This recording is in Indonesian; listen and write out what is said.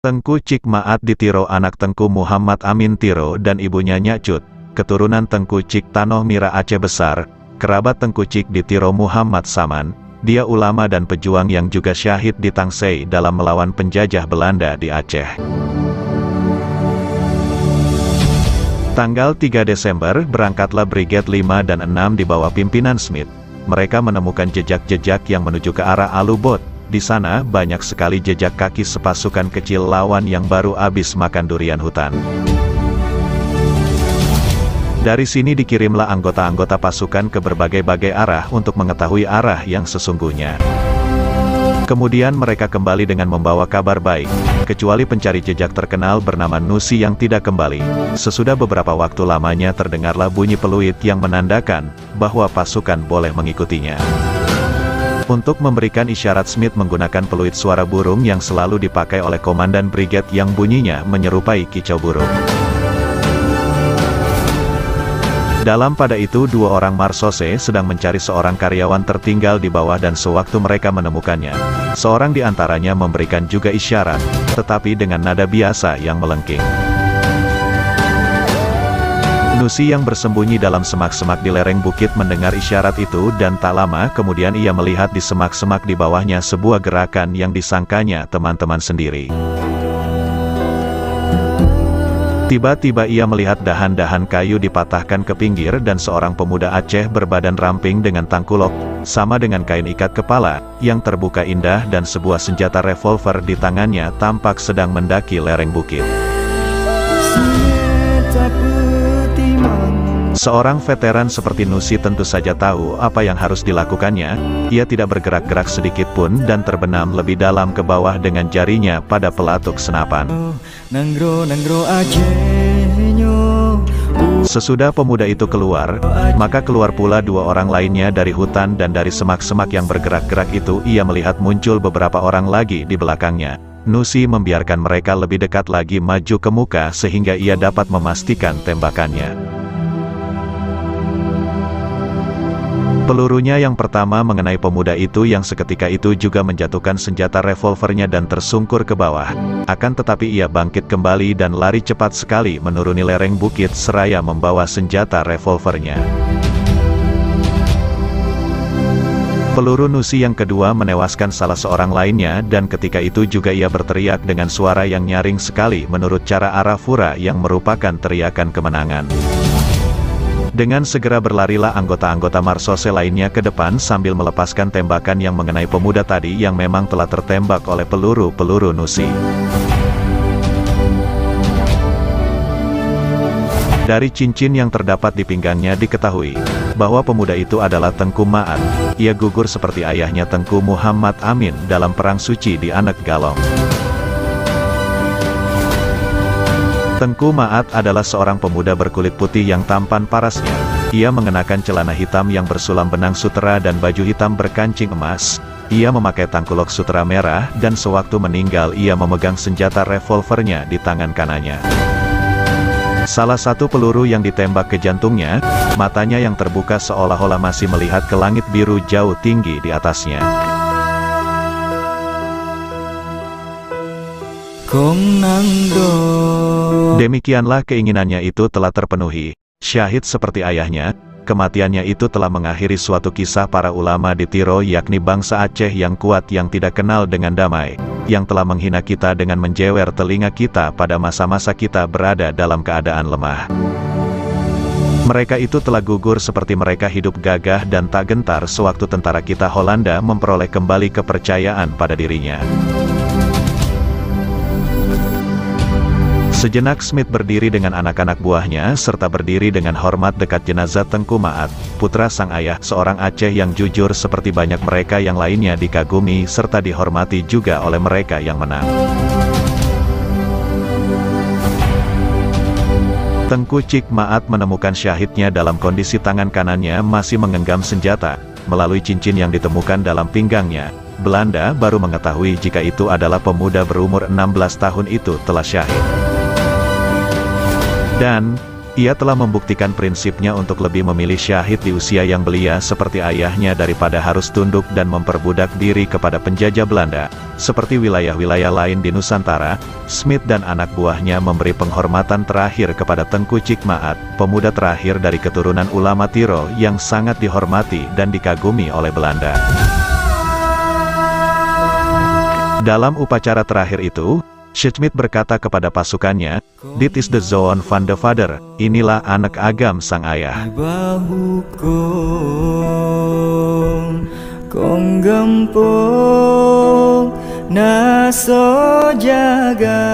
Tengku Cik Maat di Tiro, anak Tengku Muhammad Amin Tiro dan ibunya Nyak Cut, keturunan Tengku Cik Tanoh Mira Aceh Besar, kerabat Tengku Cik di Tiro Muhammad Saman. Dia ulama dan pejuang yang juga syahid di Tangsel dalam melawan penjajah Belanda di Aceh. Tanggal 3 Desember berangkatlah Brigade 5 dan 6 di bawah pimpinan Smith. Mereka menemukan jejak-jejak yang menuju ke arah Alubot. Di sana banyak sekali jejak kaki sepasukan kecil lawan yang baru habis makan durian hutan. Dari sini dikirimlah anggota-anggota pasukan ke berbagai-bagai arah untuk mengetahui arah yang sesungguhnya. Kemudian mereka kembali dengan membawa kabar baik, kecuali pencari jejak terkenal bernama Nusi yang tidak kembali. Sesudah beberapa waktu lamanya terdengarlah bunyi peluit yang menandakan bahwa pasukan boleh mengikutinya. Untuk memberikan isyarat, Smith menggunakan peluit suara burung yang selalu dipakai oleh komandan brigade yang bunyinya menyerupai kicau burung. Dalam pada itu dua orang marsose sedang mencari seorang karyawan tertinggal di bawah dan sewaktu mereka menemukannya, seorang di antaranya memberikan juga isyarat, tetapi dengan nada biasa yang melengking. Nusi yang bersembunyi dalam semak-semak di lereng bukit mendengar isyarat itu dan tak lama kemudian ia melihat di semak-semak di bawahnya sebuah gerakan yang disangkanya teman-teman sendiri. Tiba-tiba ia melihat dahan-dahan kayu dipatahkan ke pinggir dan seorang pemuda Aceh berbadan ramping dengan tangkulok, sama dengan kain ikat kepala, yang terbuka indah dan sebuah senjata revolver di tangannya tampak sedang mendaki lereng bukit. Seorang veteran seperti Nusi tentu saja tahu apa yang harus dilakukannya. Ia tidak bergerak-gerak sedikit pun dan terbenam lebih dalam ke bawah dengan jarinya pada pelatuk senapan. Sesudah pemuda itu keluar, maka keluar pula dua orang lainnya dari hutan dan dari semak-semak yang bergerak-gerak itu ia melihat muncul beberapa orang lagi di belakangnya. Nusi membiarkan mereka lebih dekat lagi maju ke muka sehingga ia dapat memastikan tembakannya. Pelurunya yang pertama mengenai pemuda itu yang seketika itu juga menjatuhkan senjata revolvernya dan tersungkur ke bawah. Akan tetapi ia bangkit kembali dan lari cepat sekali menuruni lereng bukit seraya membawa senjata revolvernya. Peluru Nusi yang kedua menewaskan salah seorang lainnya dan ketika itu juga ia berteriak dengan suara yang nyaring sekali menurut cara Arafura yang merupakan teriakan kemenangan. Dengan segera berlarilah anggota-anggota marsose lainnya ke depan sambil melepaskan tembakan yang mengenai pemuda tadi yang memang telah tertembak oleh peluru-peluru Nusi. Dari cincin yang terdapat di pinggangnya diketahui bahwa pemuda itu adalah Tengku Maat. Ia gugur seperti ayahnya Tengku Muhammad Amin dalam perang suci di Anek Galong. Tengku Maat adalah seorang pemuda berkulit putih yang tampan parasnya. Ia mengenakan celana hitam yang bersulam benang sutera dan baju hitam berkancing emas. Ia memakai tangkulok sutera merah dan sewaktu meninggal ia memegang senjata revolvernya di tangan kanannya. Salah satu peluru yang ditembak ke jantungnya, matanya yang terbuka seolah-olah masih melihat ke langit biru jauh tinggi di atasnya. Demikianlah keinginannya itu telah terpenuhi. Syahid seperti ayahnya, kematiannya itu telah mengakhiri suatu kisah para ulama di Tiro yakni bangsa Aceh yang kuat yang tidak kenal dengan damai, yang telah menghina kita dengan menjewer telinga kita pada masa-masa kita berada dalam keadaan lemah. Mereka itu telah gugur seperti mereka hidup gagah dan tak gentar sewaktu tentara kita Holanda memperoleh kembali kepercayaan pada dirinya. Sejenak Smith berdiri dengan anak-anak buahnya serta berdiri dengan hormat dekat jenazah Tengku Maat, putra sang ayah, seorang Aceh yang jujur seperti banyak mereka yang lainnya dikagumi serta dihormati juga oleh mereka yang menang. Tengku Cik Maat menemukan syahidnya dalam kondisi tangan kanannya masih menggenggam senjata, melalui cincin yang ditemukan dalam pinggangnya. Belanda baru mengetahui jika itu adalah pemuda berumur 16 tahun itu telah syahid. Dan, Ia telah membuktikan prinsipnya untuk lebih memilih syahid di usia yang belia seperti ayahnya daripada harus tunduk dan memperbudak diri kepada penjajah Belanda. Seperti wilayah-wilayah lain di Nusantara, Smith dan anak buahnya memberi penghormatan terakhir kepada Tengku Cikmaat, pemuda terakhir dari keturunan ulama Tiro yang sangat dihormati dan dikagumi oleh Belanda. Dalam upacara terakhir itu, Smith berkata kepada pasukannya, "Dit is the zoon van de vader," inilah anak agam sang ayah. Kong gempung naso jaga